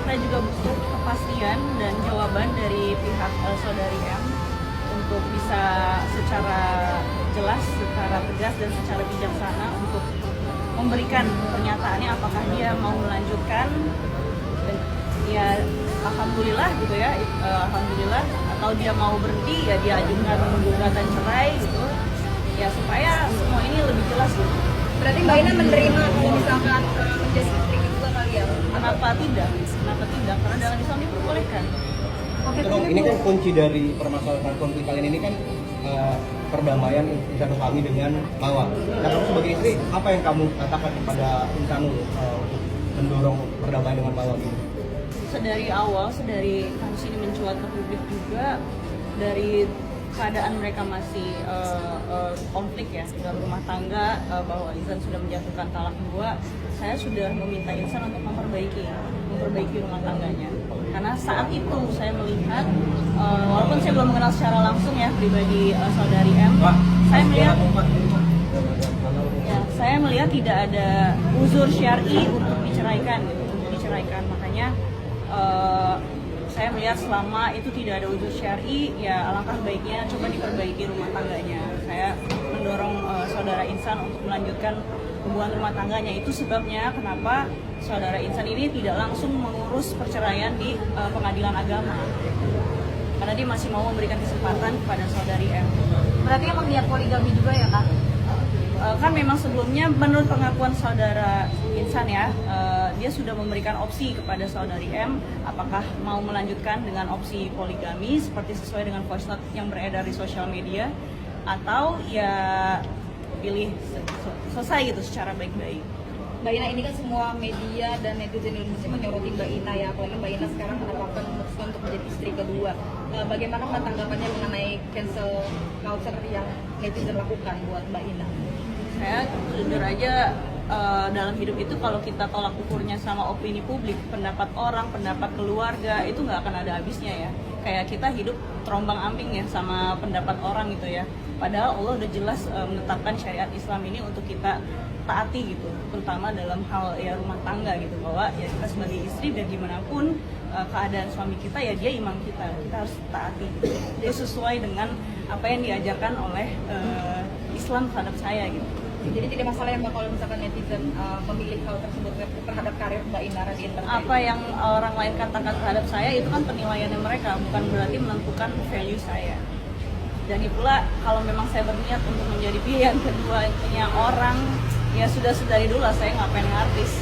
saya juga butuh kepastian dan jawaban dari pihak saudari M untuk bisa secara jelas, secara tegas dan secara bijaksana untuk memberikan pernyataannya apakah dia mau melanjutkan dan ya alhamdulillah gitu ya, alhamdulillah, atau dia mau berhenti ya dia ajukan gugatan cerai gitu ya, supaya semua ini lebih jelas gitu. Berarti Mbak Ina menerima kalau misalkan menjadi istri kedua kali ya? Kenapa tidak? Kenapa tidak? Karena dalam Islam diperbolehkan. Ini kan kunci dari permasalahan konflik kalian ini kan perdamaian Insan Suami dengan Mawar. Nah, kamu sebagai istri, apa yang kamu katakan kepada Insanul untuk mendorong perdamaian dengan Mawar ini? Sedari awal, sedari kasus ini mencuat ke publik juga, dari keadaan mereka masih konflik ya dalam rumah tangga, bahwa Insan sudah menjatuhkan talak 2, saya sudah meminta Insan untuk memperbaiki rumah tangganya. Karena saat itu saya melihat, walaupun saya belum mengenal secara langsung ya pribadi saudari M, saya melihat tidak ada uzur syar'i untuk diceraikan, makanya saya melihat selama itu tidak ada uzur syar'i, ya alangkah baiknya coba diperbaiki rumah tangganya. Saya mendorong saudara Insan untuk melanjutkan hubungan rumah tangganya. Itu sebabnya kenapa saudara Insan ini tidak langsung mengurus perceraian di pengadilan agama, karena dia masih mau memberikan kesempatan kepada saudari M. Berarti emang niat poligami juga ya Kak? Kan memang sebelumnya menurut pengakuan saudara Insan ya, dia sudah memberikan opsi kepada saudari M apakah mau melanjutkan dengan opsi poligami seperti sesuai dengan voice note yang beredar di sosial media, atau ya pilih selesai gitu secara baik-baik. Mbak Ina, ini kan semua media dan netizen Indonesia menyoroti Mbak Ina ya, apalagi Mbak Ina sekarang menerapkan memutuskan untuk menjadi istri kedua. Bagaimana Mbak tanggapannya mengenai cancel culture yang netizen lakukan buat Mbak Ina? Saya jujur aja, dalam hidup itu kalau kita tolak ukurnya sama opini publik, pendapat orang, pendapat keluarga, itu nggak akan ada habisnya ya. Kayak kita hidup terombang ambing ya sama pendapat orang gitu ya. Padahal Allah udah jelas menetapkan syariat Islam ini untuk kita taati gitu, terutama dalam hal ya rumah tangga gitu, bahwa ya kita sebagai istri dan gimana pun keadaan suami kita ya dia imam kita harus taati gitu. Dia sesuai dengan apa yang diajarkan oleh Islam terhadap saya gitu. Jadi tidak masalah ya Mbak kalau misalkan netizen memilih hal tersebut terhadap karir Mbak Ina di entertainment? Apa yang orang lain katakan terhadap saya itu kan penilaiannya mereka, bukan berarti menentukan value saya. Dan itulah kalau memang saya berniat untuk menjadi pilihan keduanya orang, ya sudah dari dulu lah saya nggak pengen artis.